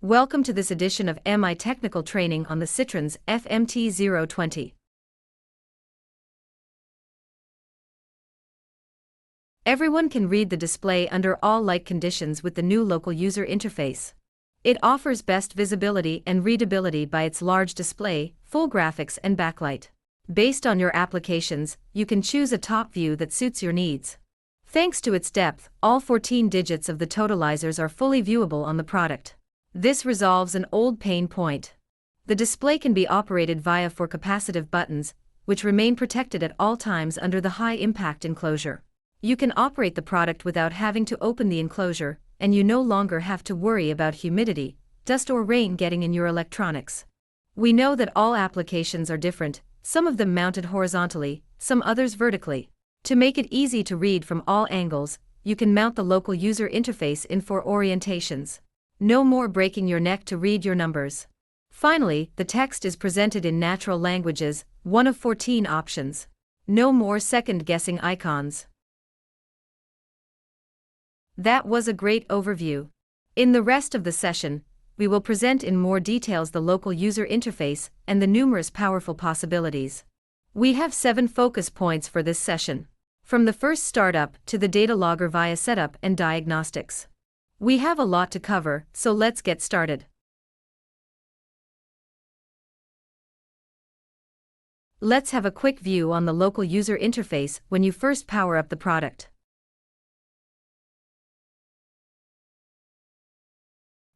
Welcome to this edition of MI Technical Training on the Citrons FMT020. Everyone can read the display under all light conditions with the new local user interface. It offers best visibility and readability by its large display, full graphics and backlight. Based on your applications, you can choose a top view that suits your needs. Thanks to its depth, all 14 digits of the totalizers are fully viewable on the product. This resolves an old pain point. The display can be operated via four capacitive buttons, which remain protected at all times under the high-impact enclosure. You can operate the product without having to open the enclosure, and you no longer have to worry about humidity, dust or rain getting in your electronics. We know that all applications are different, some of them mounted horizontally, some others vertically. To make it easy to read from all angles, you can mount the local user interface in four orientations. No more breaking your neck to read your numbers. Finally, the text is presented in natural languages, one of 14 options. No more second-guessing icons. That was a great overview. In the rest of the session, we will present in more details the local user interface and the numerous powerful possibilities. We have 7 focus points for this session. From the first startup to the data logger via setup and diagnostics. We have a lot to cover, so let's get started. Let's have a quick view on the local user interface when you first power up the product.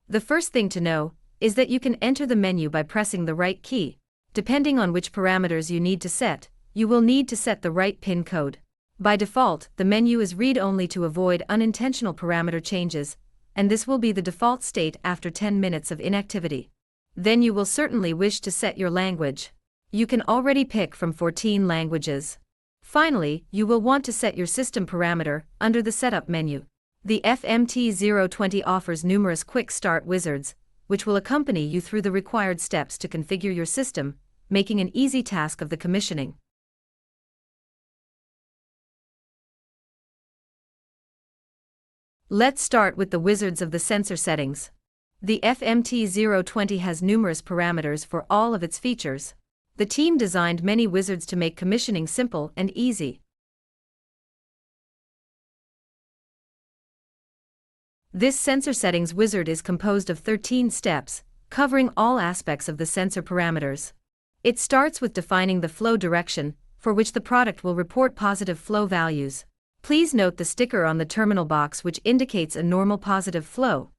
The first thing to know is that you can enter the menu by pressing the right key. Depending on which parameters you need to set, you will need to set the right PIN code. By default, the menu is read-only to avoid unintentional parameter changes, and this will be the default state after 10 minutes of inactivity. Then you will certainly wish to set your language. You can already pick from 14 languages. Finally, you will want to set your system parameter under the Setup menu. The FMT020 offers numerous quick start wizards, which will accompany you through the required steps to configure your system, making an easy task of the commissioning. Let's start with the wizards of the sensor settings. The FMT020 has numerous parameters for all of its features. The team designed many wizards to make commissioning simple and easy. This sensor settings wizard is composed of 13 steps, covering all aspects of the sensor parameters. It starts with defining the flow direction, for which the product will report positive flow values. Please note the sticker on the terminal box which indicates a normal positive flow.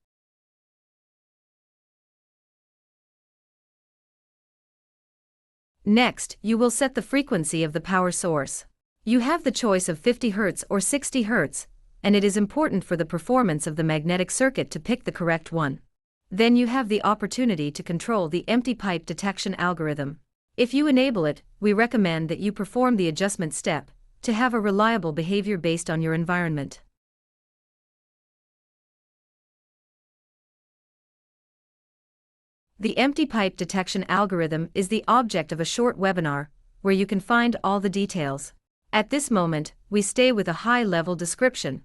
Next, you will set the frequency of the power source. You have the choice of 50 Hz or 60 Hz, and it is important for the performance of the magnetic circuit to pick the correct one. Then you have the opportunity to control the empty pipe detection algorithm. If you enable it, we recommend that you perform the adjustment step to have a reliable behavior based on your environment. The empty pipe detection algorithm is the object of a short webinar, where you can find all the details. At this moment, we stay with a high-level description.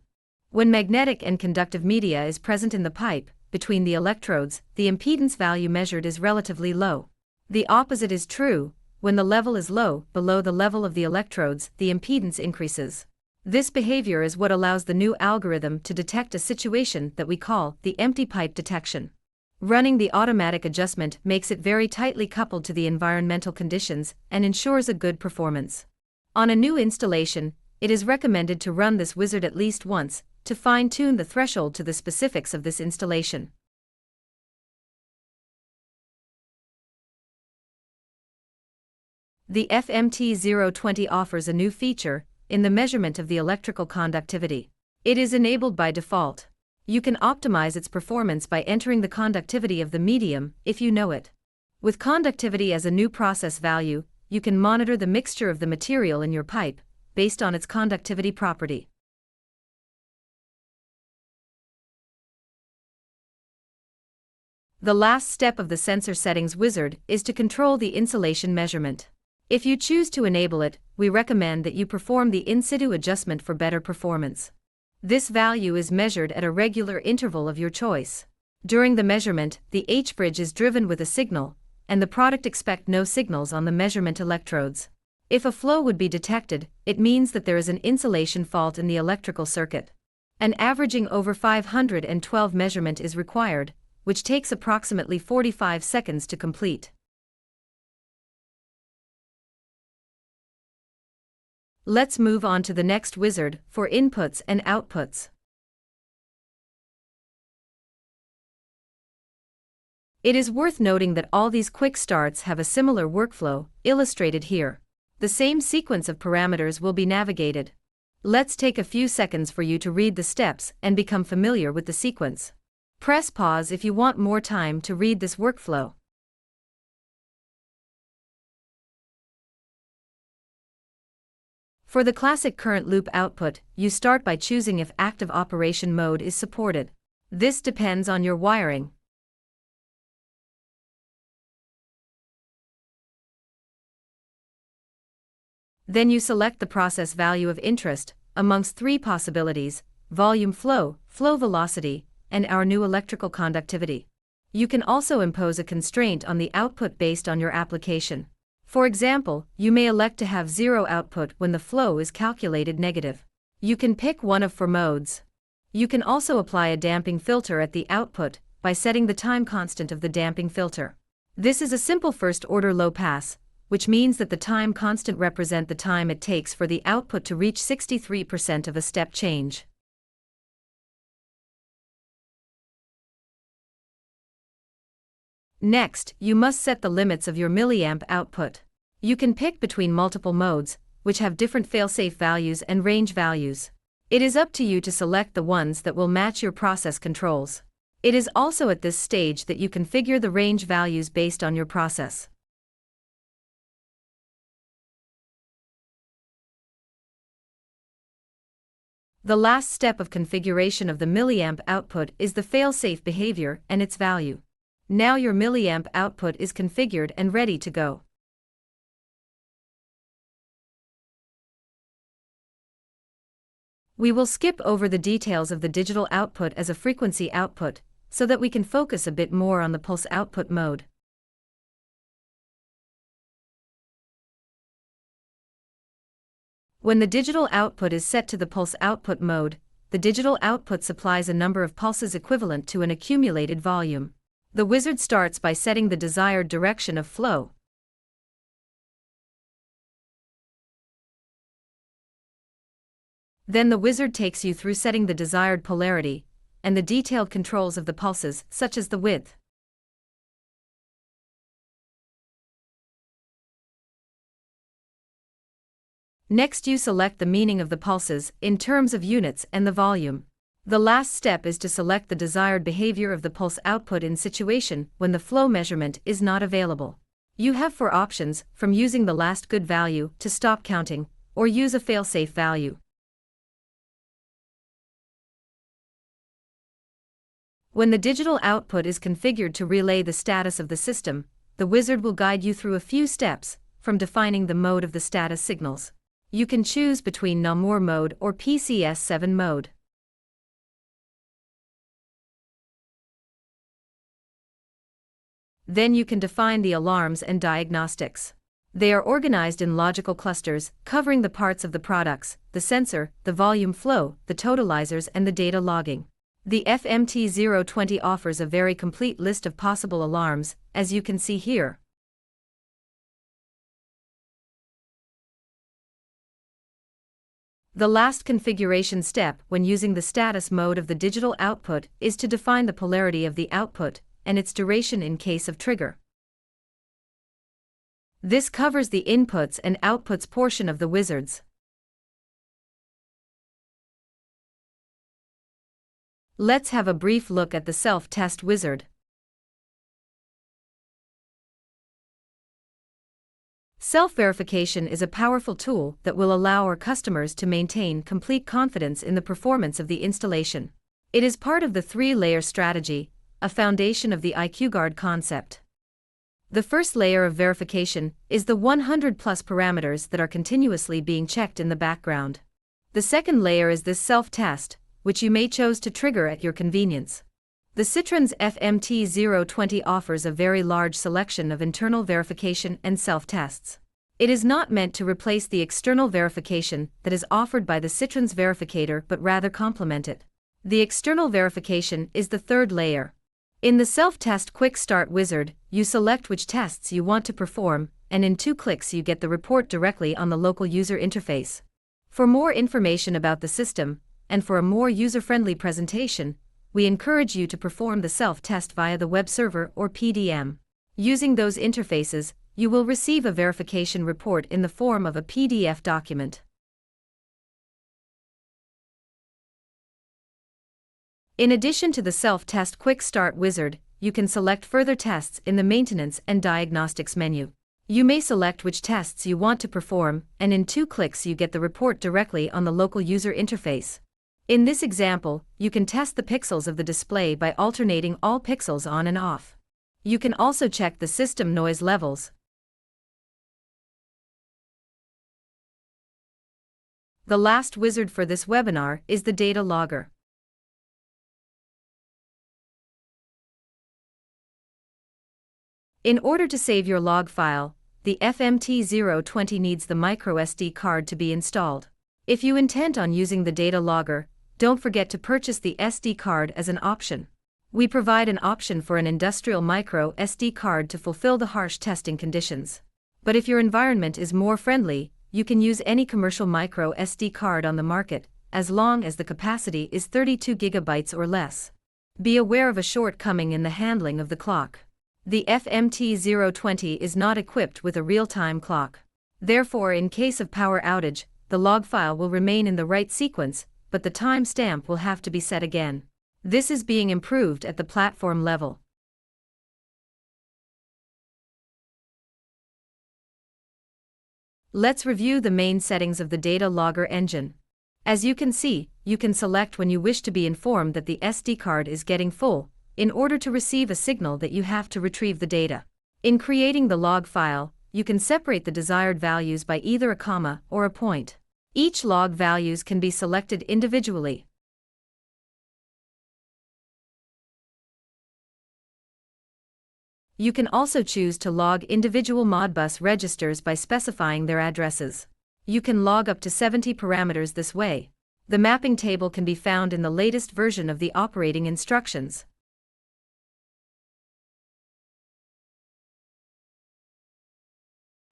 When magnetic and conductive media is present in the pipe, between the electrodes, the impedance value measured is relatively low. The opposite is true. When the level is low, below the level of the electrodes, the impedance increases. This behavior is what allows the new algorithm to detect a situation that we call the empty pipe detection. Running the automatic adjustment makes it very tightly coupled to the environmental conditions and ensures a good performance. On a new installation, it is recommended to run this wizard at least once, to fine-tune the threshold to the specifics of this installation. The FMT020 offers a new feature in the measurement of the electrical conductivity. It is enabled by default. You can optimize its performance by entering the conductivity of the medium if you know it. With conductivity as a new process value, you can monitor the mixture of the material in your pipe based on its conductivity property. The last step of the sensor settings wizard is to control the insulation measurement. If you choose to enable it, we recommend that you perform the in-situ adjustment for better performance. This value is measured at a regular interval of your choice. During the measurement, the H-bridge is driven with a signal, and the product expect no signals on the measurement electrodes. If a flow would be detected, it means that there is an insulation fault in the electrical circuit. An averaging over 512 measurement is required, which takes approximately 45 seconds to complete. Let's move on to the next wizard for inputs and outputs. It is worth noting that all these quick starts have a similar workflow, illustrated here. The same sequence of parameters will be navigated. Let's take a few seconds for you to read the steps and become familiar with the sequence. Press pause if you want more time to read this workflow. For the classic current loop output, you start by choosing if active operation mode is supported. This depends on your wiring. Then you select the process value of interest, amongst three possibilities: volume flow, flow velocity, and our new electrical conductivity. You can also impose a constraint on the output based on your application. For example, you may elect to have zero output when the flow is calculated negative. You can pick one of four modes. You can also apply a damping filter at the output by setting the time constant of the damping filter. This is a simple first-order low pass, which means that the time constant represents the time it takes for the output to reach 63% of a step change. Next, you must set the limits of your milliamp output. You can pick between multiple modes, which have different failsafe values and range values. It is up to you to select the ones that will match your process controls. It is also at this stage that you configure the range values based on your process. The last step of configuration of the milliamp output is the failsafe behavior and its value. Now your milliamp output is configured and ready to go. We will skip over the details of the digital output as a frequency output, so that we can focus a bit more on the pulse output mode. When the digital output is set to the pulse output mode, the digital output supplies a number of pulses equivalent to an accumulated volume. The wizard starts by setting the desired direction of flow. Then the wizard takes you through setting the desired polarity, and the detailed controls of the pulses, such as the width. Next you select the meaning of the pulses, in terms of units and the volume. The last step is to select the desired behavior of the pulse output in situation when the flow measurement is not available. You have four options, from using the last good value to stop counting, or use a failsafe value. When the digital output is configured to relay the status of the system, the wizard will guide you through a few steps, from defining the mode of the status signals. You can choose between NOMOR mode or PCS7 mode. Then you can define the alarms and diagnostics. They are organized in logical clusters, covering the parts of the products, the sensor, the volume flow, the totalizers and the data logging. The FMT020 offers a very complete list of possible alarms, as you can see here. The last configuration step when using the status mode of the digital output is to define the polarity of the output and its duration in case of trigger. This covers the inputs and outputs portion of the wizards. Let's have a brief look at the self-test wizard. Self-verification is a powerful tool that will allow our customers to maintain complete confidence in the performance of the installation. It is part of the three-layer strategy, a foundation of the IQGuard concept. The first layer of verification is the 100+ parameters that are continuously being checked in the background. The second layer is this self-test, which you may choose to trigger at your convenience. The Citroen's FMT020 offers a very large selection of internal verification and self-tests. It is not meant to replace the external verification that is offered by the Citroen's Verificator but rather complement it. The external verification is the third layer. In the Self-Test Quick Start wizard, you select which tests you want to perform, and in 2 clicks you get the report directly on the local user interface. For more information about the system, and for a more user-friendly presentation, we encourage you to perform the self-test via the web server or PDM. Using those interfaces, you will receive a verification report in the form of a PDF document. In addition to the Self-Test Quick Start wizard, you can select further tests in the Maintenance and Diagnostics menu. You may select which tests you want to perform, and in 2 clicks you get the report directly on the local user interface. In this example, you can test the pixels of the display by alternating all pixels on and off. You can also check the system noise levels. The last wizard for this webinar is the Data Logger. In order to save your log file, the FMT020 needs the microSD card to be installed. If you intend on using the Data Logger, don't forget to purchase the SD card as an option. We provide an option for an industrial micro SD card to fulfill the harsh testing conditions. But if your environment is more friendly, you can use any commercial micro SD card on the market, as long as the capacity is 32 GB or less. Be aware of a shortcoming in the handling of the clock. The FMT020 is not equipped with a real-time clock. Therefore, in case of power outage, the log file will remain in the right sequence, but the time stamp will have to be set again. This is being improved at the platform level. Let's review the main settings of the Data Logger engine. As you can see, you can select when you wish to be informed that the SD card is getting full, in order to receive a signal that you have to retrieve the data. In creating the log file, you can separate the desired values by either a comma or a point. Each log values can be selected individually. You can also choose to log individual Modbus registers by specifying their addresses. You can log up to 70 parameters this way. The mapping table can be found in the latest version of the operating instructions.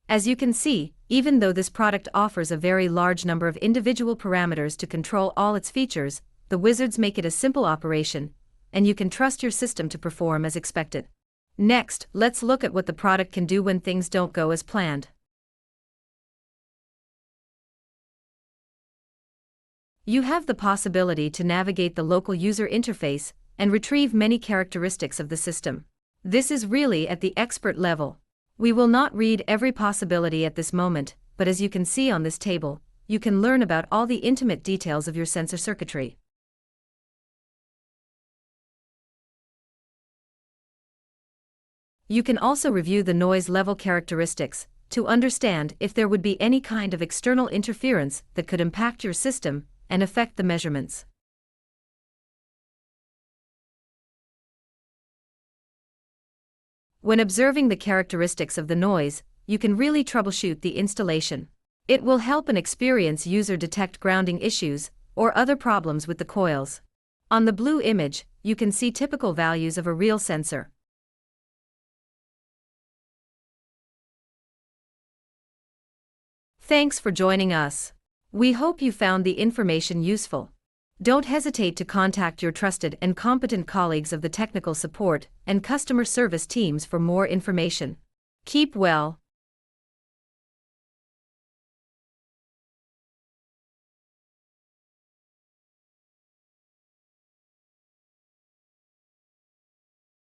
As you can see, even though this product offers a very large number of individual parameters to control all its features, the wizards make it a simple operation, and you can trust your system to perform as expected. Next, let's look at what the product can do when things don't go as planned. You have the possibility to navigate the local user interface and retrieve many characteristics of the system. This is really at the expert level. We will not read every possibility at this moment, but as you can see on this table, you can learn about all the intimate details of your sensor circuitry. You can also review the noise level characteristics to understand if there would be any kind of external interference that could impact your system and affect the measurements. When observing the characteristics of the noise, you can really troubleshoot the installation. It will help an experienced user detect grounding issues or other problems with the coils. On the blue image, you can see typical values of a real sensor. Thanks for joining us. We hope you found the information useful. Don't hesitate to contact your trusted and competent colleagues of the technical support and customer service teams for more information. Keep well.